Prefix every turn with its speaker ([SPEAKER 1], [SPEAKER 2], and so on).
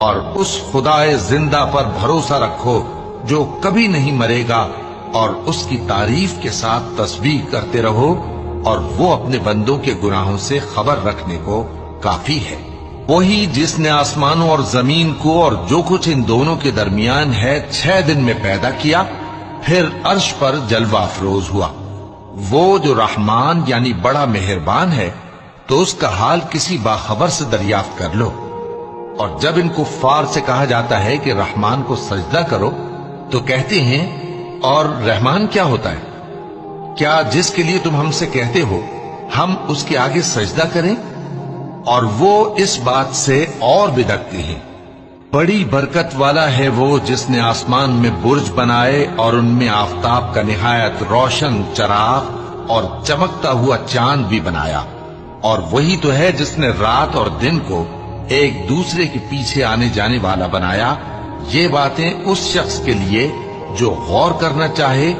[SPEAKER 1] اور اس خدائے زندہ پر بھروسہ رکھو جو کبھی نہیں مرے گا، اور اس کی تعریف کے ساتھ تسبیح کرتے رہو، اور وہ اپنے بندوں کے گناہوں سے خبر رکھنے کو کافی ہے۔ وہی جس نے آسمانوں اور زمین کو اور جو کچھ ان دونوں کے درمیان ہے 6 دن میں پیدا کیا، پھر عرش پر جلوہ افروز ہوا۔ وہ جو رحمان یعنی بڑا مہربان ہے، تو اس کا حال کسی باخبر سے دریافت کر لو۔ اور جب ان کفار سے کہا جاتا ہے کہ رحمان کو سجدہ کرو، تو کہتے ہیں اور رحمان کیا ہوتا ہے؟ کیا جس کے لیے تم ہم سے کہتے ہو ہم اس کے آگے سجدہ کریں؟ اور وہ اس بات سے اور بدکتے ہیں۔ بڑی برکت والا ہے وہ جس نے آسمان میں برج بنائے اور ان میں آفتاب کا نہایت روشن چراغ اور چمکتا ہوا چاند بھی بنایا۔ اور وہی تو ہے جس نے رات اور دن کو ایک دوسرے کے پیچھے آنے جانے والا بنایا۔ یہ باتیں اس شخص کے لیے جو غور کرنا چاہے